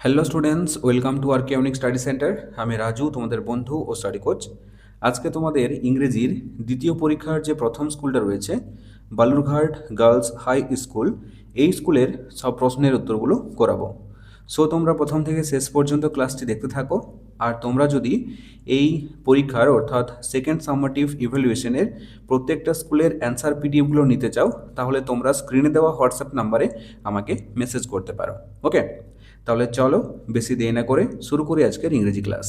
Hello students, welcome to R unique study centre. আমি রাজু, তোমাদের বন্ধু ও স্টাডি কোচ। আজকে তোমাদের ইংরেজির দ্বিতীয় পরীক্ষার যে প্রথম স্কুলটা রয়েছে, বালুরঘাট গার্লস হাই স্কুল, এই স্কুলের সব প্রশ্নের উত্তরগুলো করাবো। সো তোমরা প্রথম থেকে শেষ পর্যন্ত ক্লাসটি দেখতে থাকো। আর তোমরা যদি এই পরীক্ষার অর্থাৎ সেকেন্ড সামেটিভ ইভ্যালুয়েশনের প্রত্যেকটা স্কুলের অ্যান্সার পিডিএফগুলো নিতে চাও, তাহলে তোমরা স্ক্রিনে দেওয়া হোয়াটসঅ্যাপ নাম্বারে আমাকে মেসেজ করতে পারো। ওকে, তাহলে চলো বেশি দেরি না করে শুরু করি আজকের ইংরেজি ক্লাস।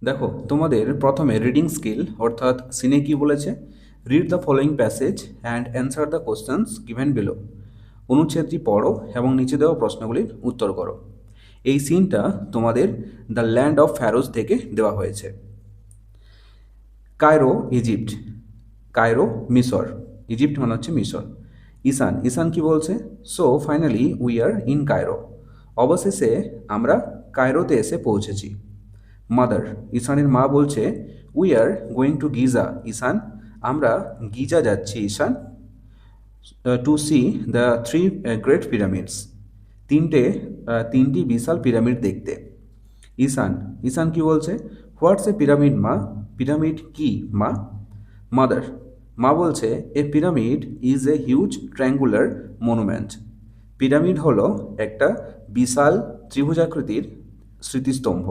দেখো, তোমাদের প্রথমে রিডিং স্কিল অর্থাৎ সিনে কি বলেছে, read the following passage and answer the questions given below. অনুচ্ছেদটি পড়ো এবং নিচে দেওয়া প্রশ্নগুলির উত্তর করো। এই সিনটা তোমাদের দ্য ল্যান্ড অফ ফ্যারোজ থেকে দেওয়া হয়েছে। কায়রো ইজিপ্ট, কায়রো মিশর, ইজিপ্ট মানে হচ্ছে মিশর। ঈশান, ঈশান কি বলছে, so finally we are in Cairo, অবশেষে আমরা কায়রোতে এসে পৌঁছেছি। মাদার, ঈশানের মা বলছে, we are going to Giza ঈশান, আমরা গিজা যাচ্ছি ঈশান, two see the three great pyramids, তিনটি বিশাল পিরামিড দেখতে। ঈশান, ঈশান কি বলছে, হোয়াটস এ পিরামিড মা, পিরামিড কি মা। মাদার, মা বলছে, a pyramid is a huge triangular monument, pyramid হলো একটা বিশাল ত্রিভুজাকৃতির স্মৃতিস্তম্ভ।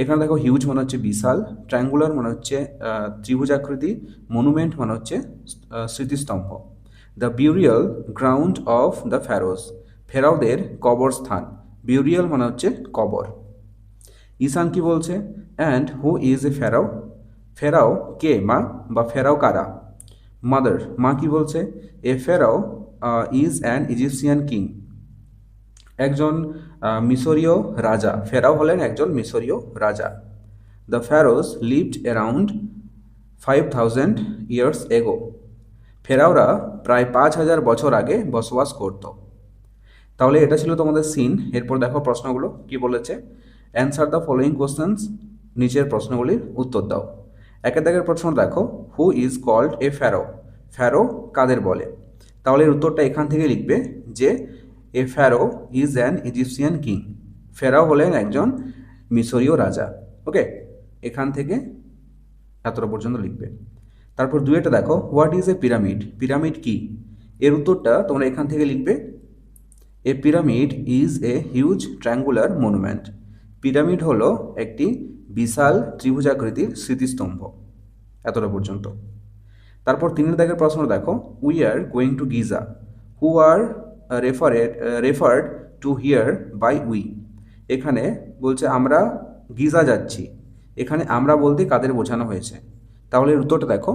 এখানে দেখো, হিউজ মানে হচ্ছে বিশাল, ট্রায়াঙ্গুলার মানে হচ্ছে ত্রিভুজাকৃতি, মনুমেন্ট মানে হচ্ছে স্মৃতিস্তম্ভ। The burial ground of the pharaohs, ফেরাওদের কবরস্থান, বিউরিয়াল মানে হচ্ছে কবর। ঈশান কি বলছে, অ্যান্ড হু ইজ এ ফেরাও, ফেরাও কে মা, বা ফেরাও কারা। মাদার, মা কি বলছে, a pharaoh is an Egyptian king, একজন মিশরীয় রাজা, ফেরাও হলেন একজন মিশরীয় রাজা। The pharaohs lived around 5000 years ago, ফেরাওরা প্রায় 5000 বছর আগে বসবাস করত। তাহলে এটা ছিল তোমাদের সিন। এরপর দেখো প্রশ্নগুলো কি বলেছে, অ্যান্সার দ্য ফলোয়িং কোশ্চেন্স, নিচের প্রশ্নগুলির উত্তর দাও। একের দাগের প্রশ্ন দেখো, who is called a pharaoh, pharaoh কাদের বলে। তাহলে এর উত্তরটা এখান থেকে লিখবে যে a pharaoh is an Egyptian king, ফেরাও হলেন একজন মিশরীয় রাজা। ওকে, এখান থেকে এতটা পর্যন্ত লিখবে। তারপর দুইটা দেখো, what is a pyramid, pyramid কি, এর উত্তরটা তোমরা এখান থেকে লিখবে, a pyramid is a huge triangular monument, pyramid হলো একটি বিশাল ত্রিভুজাকৃতির স্মৃতিস্তম্ভ। এতটা পর্যন্ত। তারপর তিনের দাগের প্রশ্ন দেখো, we are going to Giza, who are referred to here by we, এখানে বলছে আমরা গিজা যাচ্ছি, এখানে আমরা বলতে কাদের বোঝানো হয়েছে। তাহলে এর উত্তরটা দেখো,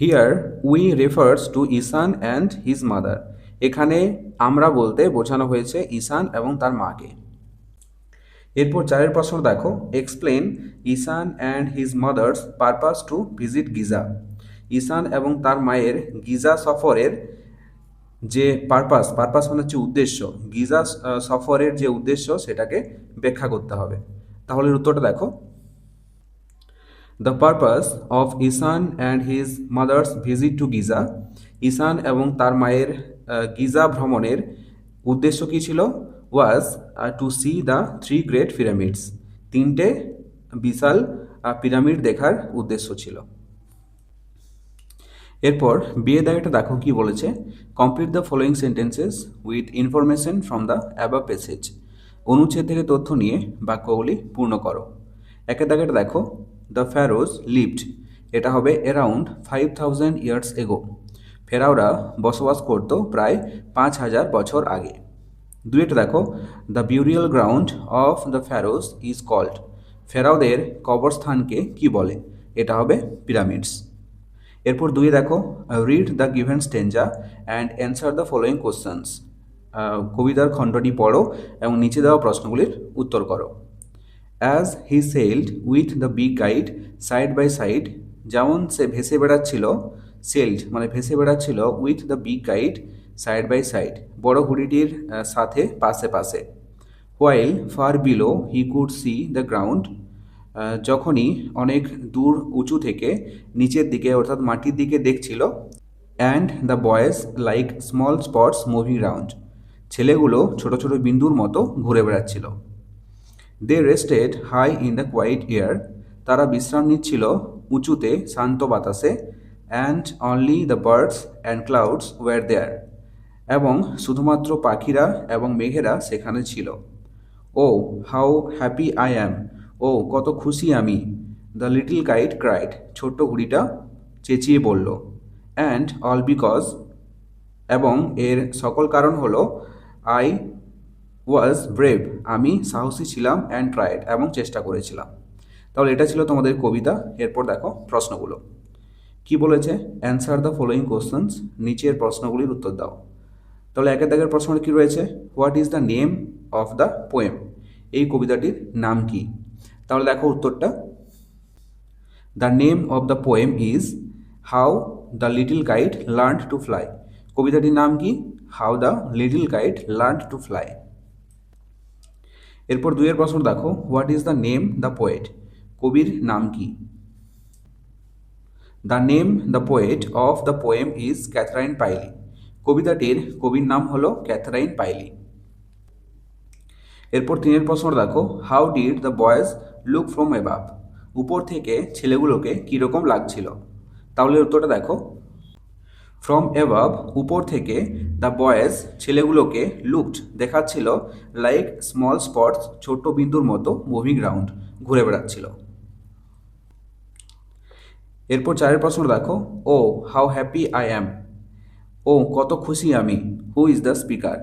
here we refers to Ishan and his mother, এখানে আমরা বলতে বোঝানো হয়েছে ঈশান এবং তার মাকে। এরপর চারের প্রশ্ন দেখো, explain Ishan and his mother's purpose to visit Giza, Ishan এবং তার মায়ের গিজা সফরের যে পারপাস, পারপাস মানে হচ্ছে উদ্দেশ্য, গিজা সফরের যে উদ্দেশ্য সেটাকে ব্যাখ্যা করতে হবে। তাহলে উত্তরটা দেখো, the purpose of Ishan and his mother's visit to Giza, Ishan এবং তার মায়ের গিজা ভ্রমণের উদ্দেশ্য কী ছিল, was to see the three great pyramids, তিনটে বিশাল পিরামিড দেখার উদ্দেশ্য ছিল। এরপর বিয়ে দাগেটা দেখো কি বলেছে, complete the following sentences with information from the above passage, অনুচ্ছেদ থেকে তথ্য নিয়ে বাক্যগুলি পূর্ণ করো। একের দাগেটা দেখো, দ্য ফ্যারোজ লিভড, এটা হবে অ্যারাউন্ড 5000 ইয়ার্স এগো, ফেরাওরা বসবাস করত প্রায় 5000 বছর আগে। দুইটা দেখো, the burial ground of the pharaohs is called, ফেরাওদের কবরস্থানকে কি বলে, এটা হবে পিরামিডস। এরপর দুই দেখো, read the given stanza and answer the following questions, কবিতার খণ্ডটি পড়ো এবং নিচে দেওয়া প্রশ্নগুলির উত্তর করো। As he sailed with the big kite side by side, যেমন সে ভেসে বেড়াচ্ছিল, সেলড মানে ভেসে বেড়াচ্ছিল, with the big kite side by side, বড় ঘুড়িটির সাথে পাশে পাশে। While far below he could see the ground, যখনই অনেক দূর উঁচু থেকে নিচের দিকে অর্থাৎ মাটির দিকে দেখছিল। And the boys like small spots moving round, ছেলেগুলো ছোট ছোট বিন্দুর মতো ঘুরে বেড়াচ্ছিল। They rested high in the quiet air, তারা বিশ্রাম নিচ্ছিল উঁচুতে শান্ত বাতাসে। And only the birds and clouds were there, এবং শুধুমাত্র পাখিরা এবং মেঘেরা সেখানে ছিল। Oh how happy I am, ও কত খুশি আমি। দ্য লিটল কাইট ক্রাইড, ছোট্ট ঘুড়িটা চেঁচিয়ে বলল। অ্যান্ড অল বিকজ, এবং এর সকল কারণ হলো আই ওয়াজ ব্রেভ, আমি সাহসী ছিলাম, অ্যান্ড ট্রাইড, এবং চেষ্টা করেছিলাম। তাহলে এটা ছিল তোমাদের কবিতা। এরপর দেখো প্রশ্নগুলো কি বলেছে। অ্যান্সার দ্য ফলোয়িং কোশ্চেন্স, নিচের প্রশ্নগুলির উত্তর দাও। তাহলে একের দাগের প্রশ্নটা কী রয়েছে, what is the name of the poem, এই কবিতাটির নাম কি। তাহলে দেখো উত্তরটা, the name of the poem is how the little kite learned to fly, কবিতাটির নাম কি, how the little kite learned to fly. এরপর দুইয়ের প্রশ্ন দেখো, what is the name the poet, কবির নাম কি। The name the poet of the poem is Katherine Pyle, কবিতাটির কবির নাম হলো ক্যাথরাইন পাইলি। এরপর তিনের প্রশ্ন দেখো, how did the boys look from above, উপর থেকে ছেলেগুলোকে কীরকম লাগছিল। তাহলে উত্তরটা দেখো, ফ্রম অ্যাবাভ, উপর থেকে, দ্য বয়েজ, ছেলেগুলোকে, লুকড, দেখাচ্ছিল, লাইক স্মল স্পটস, ছোট্ট বিন্দুর মতো, মুভিং রাউন্ড, ঘুরে বেড়াচ্ছিল। এরপর চারের প্রশ্ন দেখো, ও হাউ হ্যাপি আই অ্যাম, ও কত খুশি আমি। হু ইজ দ্য স্পিকার,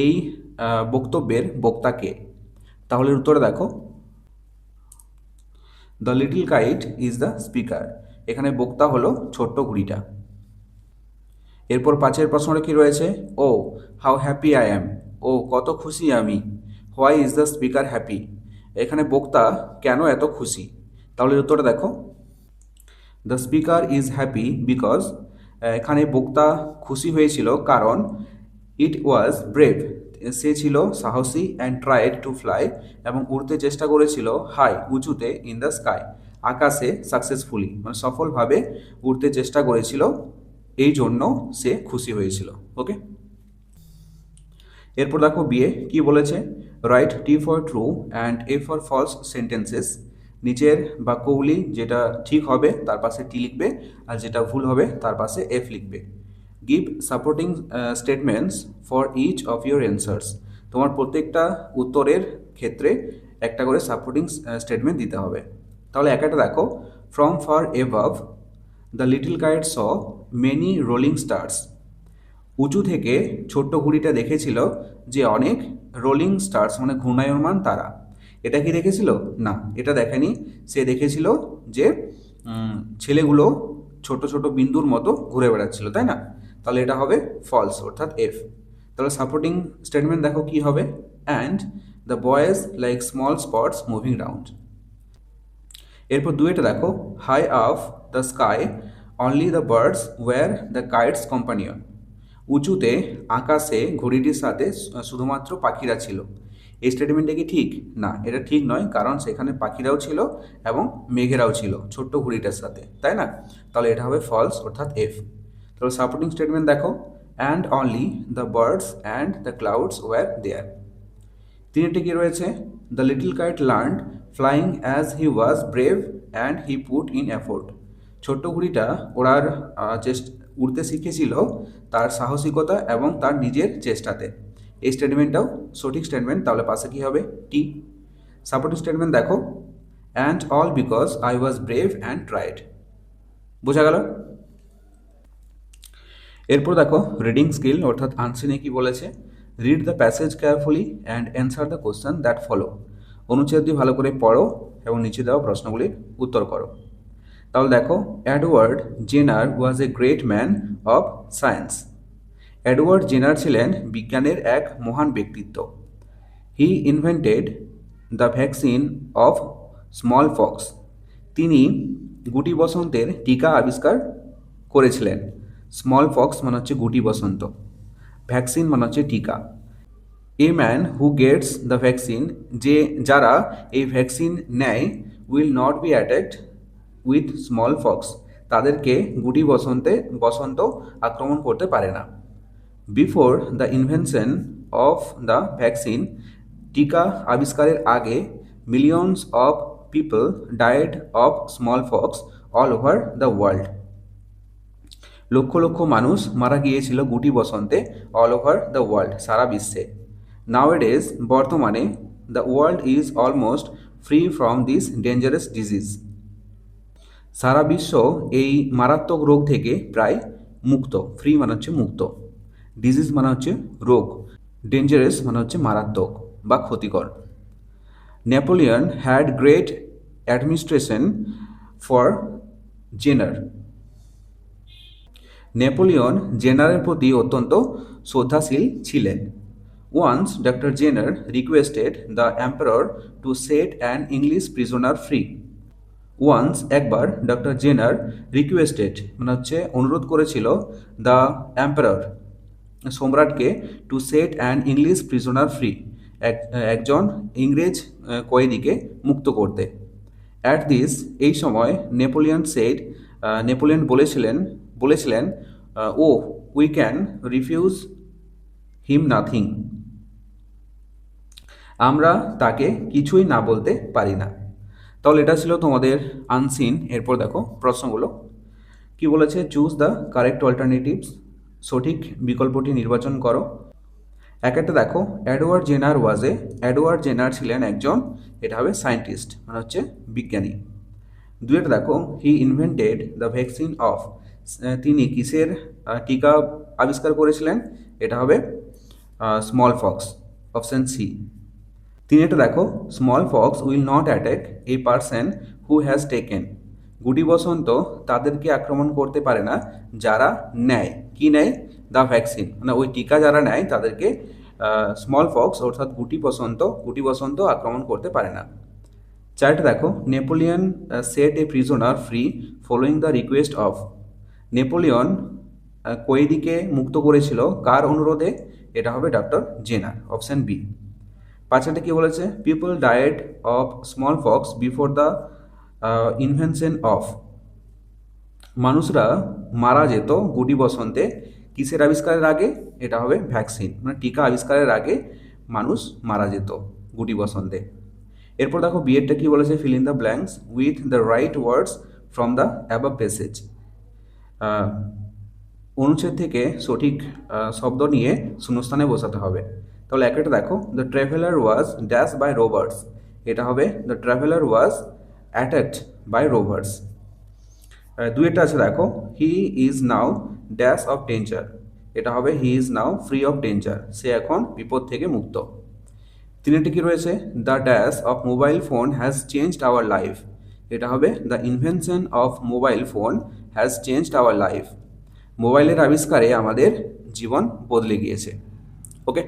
এই বক্তব্যের বক্তাকে। তাহলে উত্তরে দেখো, the little kite is the speaker, এখানে বক্তা হলো ছোট্ট ঘুড়িটা। এরপর পাঁচের প্রশ্নটা কি রয়েছে, ও হাউ হ্যাপি আই অ্যাম, ও কত খুশি আমি। Why is the speaker happy, এখানে বক্তা কেন এত খুশি। তাহলে উত্তরটা দেখো, the speaker is happy because, এখানে বক্তা খুশি হয়েছিল কারণ ইট ওয়াজ ব্রেভ, সে ছিল সাহসী, অ্যান্ড ট্রাইড টু ফ্লাই, এবং উড়তে চেষ্টা করেছিল, হাই, উঁচুতে, ইন দ্য স্কাই, আকাশে, সাকসেসফুলি, মানে সফলভাবে উড়তে চেষ্টা করেছিল, এই জন্য সে খুশি হয়েছিল। ওকে, এরপর দেখো বিয়ে কি বলেছে, write T for true and a for false sentences, নিচের বাক্যগুলি যেটা ঠিক হবে তার পাশে টি লিখবে, আর যেটা ভুল হবে তার পাশে এফ লিখবে। Give supporting statements for each of your answers, তোমার প্রত্যেকটা উত্তরের ক্ষেত্রে একটা করে সাপোর্টিং স্টেটমেন্ট দিতে হবে। তাহলে একটা দেখো, from far above the little kite saw many rolling stars, উঁচু থেকে ছোট্ট ঘুড়িটা দেখেছিল যে অনেক রোলিং স্টার্স, মানে ঘূর্ণায়মান তারা। এটা কি দেখেছিল, না এটা দেখেনি, সে দেখেছিল যে ছেলেগুলো ছোট ছোট বিন্দুর মতো ঘুরে বেড়াচ্ছিল, তাই না। তাহলে এটা হবে ফলস, অর্থাৎ এফ। তাহলে সাপোর্টিং স্টেটমেন্ট দেখো কি হবে, and the boys like small spots moving round. এরপর দুইটা দেখো, high of the sky only the birds were the kites companion, উঁচুতে আকাশে ঘড়িটির সাথে শুধুমাত্র পাখিরা ছিল। এই স্টেটমেন্টটা কি ঠিক, না এটা ঠিক নয়, কারণ সেখানে পাখিরাও ছিল এবং মেঘেরাও ছিল ছোট্ট ঘড়িটার সাথে, তাই না। তাহলে এটা হবে ফলস, অর্থাৎ এফ। তাহলে সাপোর্টিং স্টেটমেন্ট দেখো, and only the birds and the clouds were there. তিনটি কি রয়েছে, the little kite learned flying as he was brave and he put in effort, ছোট্ট ঘুড়িটা ওড়ার উড়তে শিখেছিল তার সাহসিকতা এবং তার নিজের চেষ্টাতে। এই স্টেটমেন্টটাও সঠিক স্টেটমেন্ট, তাহলে পাশে কী হবে, টি। সাপোর্টিং স্টেটমেন্ট দেখো, and all because I was brave and tried, বোঝা গেল। এরপর দেখো রিডিং স্কিল, অর্থাৎ আনসিনে কি বলেছে, read the passage carefully and answer the question that follow, অনুচ্ছেদটি ভালো করে পড়ো এবং নিচে দেওয়া প্রশ্নগুলির উত্তর করো। তাহলে দেখো, Edward Jenner was a great man of science, Edward Jenner ছিলেন বিজ্ঞানের এক মহান ব্যক্তিত্ব। He invented the vaccine of small pox, তিনি গুটি বসন্তের টিকা আবিষ্কার করেছিলেন। স্মল পক্স মানে হচ্ছে গুটি বসন্ত, ভ্যাকসিন মানে হচ্ছে টিকা। A man who gets the vaccine, যে যারা এই ভ্যাকসিন নেয়, will not be attacked with small pox, তাদেরকে গুটি বসন্ত আক্রমণ করতে পারে না। Before the invention of the vaccine, টিকা আবিষ্কারের আগে millions of people died of small pox all over the world. Lakh lakh মানুষ মারা গিয়েছিল গুটি বসন্তে অল ওভার দ্য ওয়ার্ল্ড, সারা বিশ্বে। নাওএডেজ, বর্তমানে, the world is almost free from this dangerous disease. সারা বিশ্ব এই মারাত্মক রোগ থেকে প্রায় মুক্ত। ফ্রি মানে হচ্ছে মুক্ত, ডিজিজ মানে হচ্ছে রোগ, ডেঞ্জারাস মানে হচ্ছে মারাত্মক বা ক্ষতিকর। Napoleon had great administration for Jenner. Napoleon জেনারের প্রতি অত্যন্ত শ্রদ্ধাশীল ছিলেন। Once doctor Jenner requested the emperor to set an English prisoner free. Once একবার ডক্টর জেনার রিকোয়েস্টেড মানে হচ্ছে অনুরোধ করেছিল দ্য এম্পারর সম্রাটকে to set an English prisoner free, একজন ইংরেজ কয়েদিকে মুক্ত করতে। অ্যাট দিস, এই সময় নেপোলিয়ন সেড, নেপোলিয়ন বলেছিলেন oh we can refuse him nothing, আমরা তাকে কিছুই না বলতে পারি না। তাহলে এটা ছিল তোমাদের আনসিন। এরপর দেখো প্রশ্নগুলো কি বলেছে। চুজ দ্য কারেক্ট অল্টারনেটিভস, সঠিক বিকল্পটি নির্বাচন করো। একটা দেখো, এডওয়ার্ড জেনার এডওয়ার্ড জেনার ছিলেন একজন, এটা হবে সায়েন্টিস্ট মানে হচ্ছে বিজ্ঞানী। দুইটা দেখো, হি ইনভেন্টেড দ্য ভ্যাকসিন অফ, তিনি কিসের টিকা আবিষ্কার করেছিলেন, এটা হবে স্মল ফক্স, অপশন সি। তিনটা দেখো, small pox will not attack a person who has taken, গুটি বসন্ত তাদেরকে আক্রমণ করতে পারে না যারা নেয়, কি নেয়, দ্য ভ্যাকসিন, মানে ওই টিকা যারা নেয় তাদেরকে স্মল ফক্স অর্থাৎ গুটি বসন্ত আক্রমণ করতে পারে না। চারটা দেখো, Napoleon set a prisoner free following the request of, Napoleon কয়েদিকে মুক্ত করেছিল কার অনুরোধে, এটা হবে ডক্টর জেনার, অপশন বি। পাঁচটা কি বলেছে, people died of small Fox before the invention of, মানুষরা মারা যেত গুটি বসন্তে কিসের আবিষ্কারের আগে, এটা হবে ভ্যাকসিন, মানে টিকা আবিষ্কারের আগে মানুষ মারা যেত গুটি বসন্তে। এরপর দেখো বিএডটা কি বলেছে, fill in the blanks with the right words from the above passage, অনুচ্ছেদ থেকে সঠিক শব্দ নিয়ে শূন্যস্থানে বসাতে হবে। তাহলে একটা দেখো, the traveller was dash by robbers, এটা হবে the traveller was attacked by robbers. দুইটা আছে দেখো, he is now dash of danger, এটা হবে he is now free of danger, সে এখন বিপদ থেকে মুক্ত। তিনটি কি রয়েছে, the dash of mobile phone has changed our life, এটা হবে the invention of mobile phone has changed our life, মোবাইলের আবিষ্কারে আমাদের জীবন বদলে গিয়েছে। ওকে,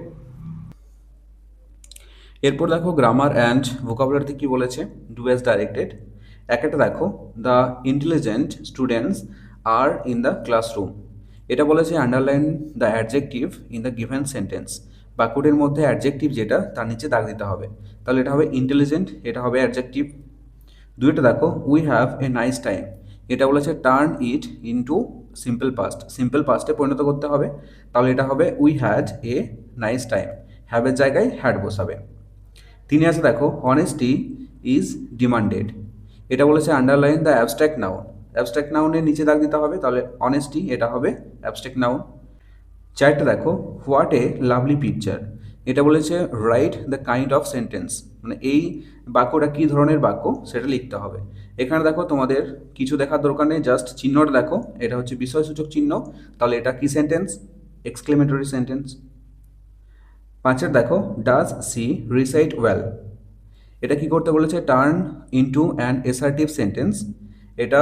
এরপর দেখো গ্রামার অ্যান্ড ভোকাবুলারিতে কি বলেছে, ডু অ্যাজ ডাইরেক্টেড। একটা দেখো, the intelligent students are in the classroom, এটা বলেছে underline the adjective in the given sentence, বাক্যটির মধ্যে অ্যাডজেক্টিভ যেটা তার নিচে দাগ দিতে হবে। তাহলে এটা হবে ইন্টেলিজেন্ট, এটা হবে অ্যাডজেক্টিভ। দুইটা দেখো, we have a nice time, এটা বলেছে turn it into simple past, simple পাস্টে পরিণত করতে হবে। তাহলে এটা হবে we had a nice time, হ্যাভের জায়গায় হ্যাড বসাবে। তিনি আছে দেখো, অনেস্টি ইজ ডিমান্ডেড, এটা বলেছে underline the abstract noun, abstract নাউনের নিচে দাগ দিতে হবে, তাহলে অনেস্টি এটা হবে অ্যাবস্ট্রাক্ট নাউন। চারটা দেখো, হোয়াট এ লাভলি পিকচার, এটা বলেছে write the kind of sentence, মানে এই বাক্যটা কী ধরনের বাক্য সেটা লিখতে হবে। এখানে দেখো তোমাদের কিছু দেখার দরকার নেই, জাস্ট চিহ্নটা দেখো, এটা হচ্ছে বিষয়সূচক চিহ্ন, তাহলে এটা কি সেন্টেন্স, এক্সক্লেমেটরি সেন্টেন্স। পাঁচের দেখো, ডাজ সি রিসাইট ওয়েল, এটা কি করতে বলেছে, টার্ন ইনটু অ্যান এসার্টিভ সেন্টেন্স, এটা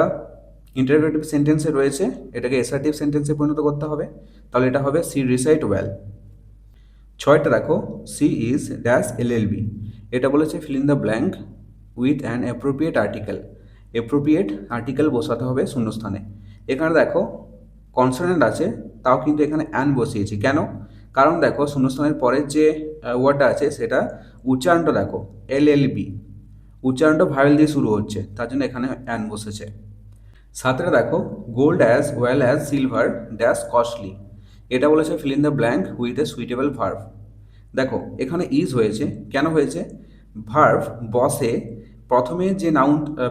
ইন্টারোগেটিভ সেন্টেন্সে রয়েছে, এটাকে এসার্টিভ সেন্টেন্সে পরিণত করতে হবে, তাহলে এটা হবে সি রিসাইট ওয়েল। ছয়টা দেখো, সি ইজ ড্যাশ এলএলবি, এটা বলেছে fill in the blank with an appropriate article, appropriate article বসাতে হবে শূন্যস্থানে। এখানে দেখো কনসোনেন্ট আছে, তাও কিন্তু এখানে অ্যান বসিয়েছি, কেন, কারণ দেখো শূন্যস্থানের পরের যে ওয়ার্ডটা আছে সেটা উচ্চারণটা দেখো এলএলবি, উচ্চারণটা ভাওয়েল দিয়ে শুরু হচ্ছে, তার জন্য এখানে অ্যান বসেছে। সাতটা দেখো, gold as well as silver dash costly, এটা বলেছে fill in the blank with a suitable verb, দেখো এখানে ইজ হয়েছে, কেন হয়েছে? ভার্ব বসে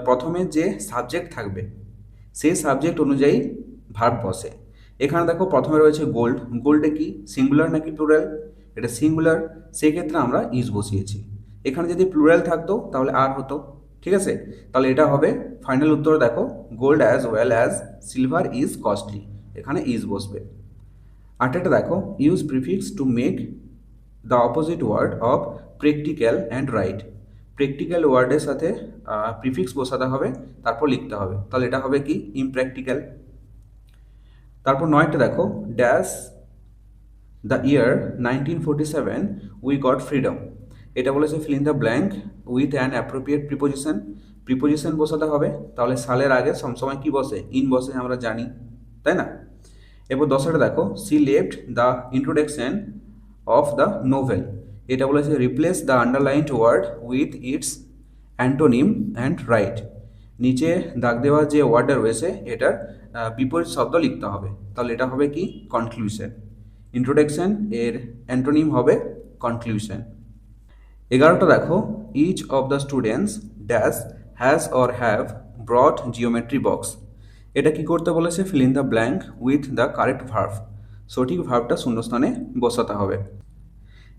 প্রথমে যে সাবজেক্ট থাকবে সেই সাবজেক্ট অনুযায়ী ভার্ব বসে। এখানে দেখো প্রথমে রয়েছে গোল্ড, গোল্ডে কি সিঙ্গুলার নাকি প্লুরাল? এটা সিঙ্গুলার, সেক্ষেত্রে আমরা ইজ বসিয়েছি। এখানে যদি প্লুরাল থাকতো তাহলে আর হতো, ঠিক আছে? তাহলে এটা হবে ফাইনাল উত্তর। দেখো gold as well as silver is costly, এখানে ইজ বসবে। আরেকটা দেখো, use prefix to make the opposite word of practical and write. Practical ওয়ার্ডের সাথে প্রিফিক্স বসাতে হবে, তারপর লিখতে হবে, তাহলে এটা হবে কি ইমপ্র্যাকটিক্যাল। তারপর 9টা দেখো, dash the year 1947 we got freedom. এটা বলেছে fill in the blank with an appropriate preposition. Preposition বসাতে হবে, তাহলে সালের আগে সবসময় কি বসে? ইন বসে, আমরা জানি, তাই না? এরপর 10টা দেখো, she left the introduction of the novel. এটা বলেছে replace the underlined word with its antonym and write. নিচে দাগ দেওয়া যে ওয়ার্ডটা রয়েছে এটার বিপরীত শব্দ লিখতে হবে, তাহলে এটা হবে কি কনক্লুশন। ইন্ট্রোডাকশন এর অ্যান্টোনিম হবে কনক্লুশন। 11টা দেখো, each of the students dash has or have brought geometry box. এটা কি করতে বলেছে? Fill in the blank with the correct verb. সঠিক ভার্বটা শূন্যস্থানে বসাতে হবে।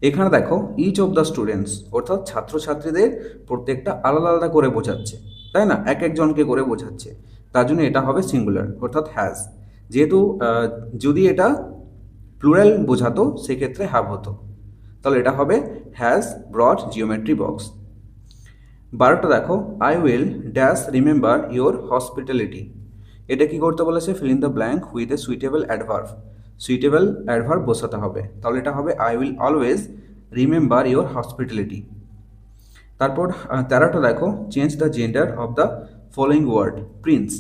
এখানে দেখো ইচ অফ দ্য স্টুডেন্টস অর্থাৎ ছাত্রছাত্রীদের প্রত্যেকটা আলাদা আলাদা করে বোঝাচ্ছে, তাই না? এক একজনকে করে বোঝাচ্ছে, তার জন্য এটা হবে সিঙ্গুলার অর্থাৎ হ্যাজ। যেহেতু যদি এটা প্লুরাল বোঝাতো সেক্ষেত্রে হ্যাভ হতো, তাহলে এটা হবে হ্যাজ ব্রট জিওমেট্রি বক্স। 12টা দেখো, I will dash remember your hospitality. এটা কি করতে বলেছে? Fill in the blank with a suitable adverb. Suitable adverb বসাতে হবে, তাহলে এটা হবে I will always remember your hospitality. তারপর 13টা দেখো, change the gender of the following word. Prince,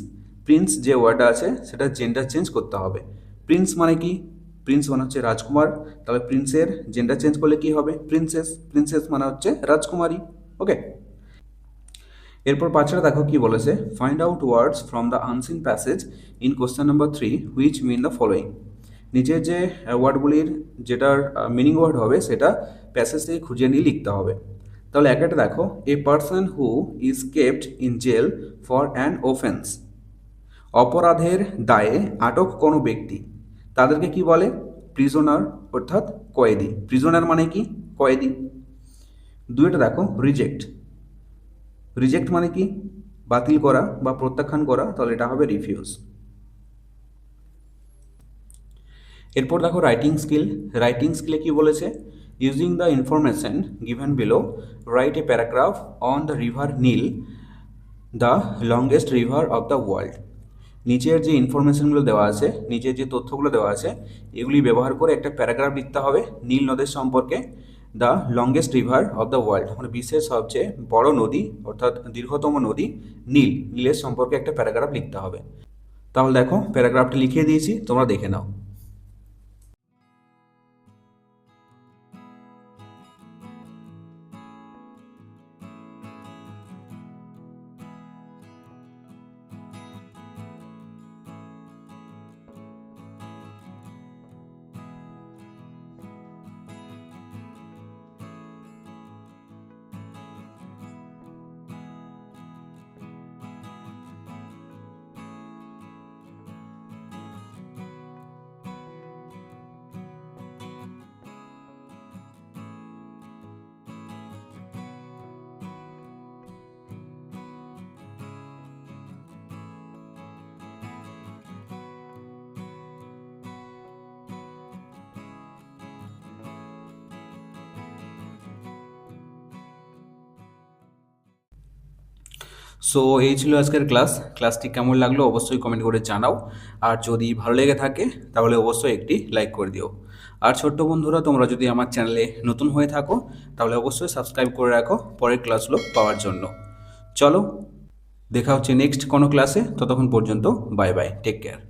prince যে ওয়ার্ডটা আছে সেটা জেন্ডার চেঞ্জ করতে হবে। প্রিন্স মানে কি? প্রিন্স মানে হচ্ছে রাজকুমার, তাহলে প্রিন্সের জেন্ডার চেঞ্জ করলে কি হবে? প্রিন্সেস। প্রিন্সেস মানে হচ্ছে রাজকুমারী। ওকে, এরপর 5টা দেখো কি বলেছে, find out words from the unseen passage in question number 3 which mean the following. নিচের যে ওয়ার্ডগুলির যেটার মিনিং ওয়ার্ড হবে সেটা প্যাসেজ থেকে খুঁজে নিয়ে লিখতে হবে। তাহলে একটা দেখো, a person who is kept in jail for an offence. অপরাধের দায়ে আটক কোনো ব্যক্তি, তাদেরকে কি বলে? প্রিজনার অর্থাৎ কয়েদি। প্রিজনার মানে কি? কয়েদি। 2টা দেখো, রিজেক্ট। রিজেক্ট মানে কি? বাতিল করা বা প্রত্যাখ্যান করা, তাহলে এটা হবে রিফিউজ। এরপর দেখো রাইটিং স্কিল। রাইটিং স্কিলে কি বলেছে? Using the information given below write a paragraph on the river Nile, the longest river of the world. নিচের যে ইনফরমেশনগুলো দেওয়া আছে, নিচের যে তথ্যগুলো দেওয়া আছে, এগুলি ব্যবহার করে একটা প্যারাগ্রাফ লিখতে হবে নীল নদের সম্পর্কে। The longest river of the world মানে বিশ্বের সবচেয়ে বড় নদী অর্থাৎ দীর্ঘতম নদী নীল, নীলের সম্পর্কে একটা প্যারাগ্রাফ লিখতে হবে। তাহলে দেখো প্যারাগ্রাফটি লিখিয়ে দিয়েছি, তোমরা দেখে নাও। সো এই ছিল আজকের ক্লাসটি কেমন লাগলো অবশ্যই কমেন্ট করে জানাও, আর যদি ভালো লেগে থাকে তাহলে অবশ্যই একটি লাইক করে দিও। আর ছোট্ট বন্ধুরা, তোমরা যদি আমার চ্যানেলে নতুন হয়ে থাকো তাহলে অবশ্যই সাবস্ক্রাইব করে রাখো পরের ক্লাসগুলো পাওয়ার জন্য। চলো দেখা হচ্ছে নেক্সট কোনো ক্লাসে, ততক্ষণ পর্যন্ত বাই বাই, টেক কেয়ার।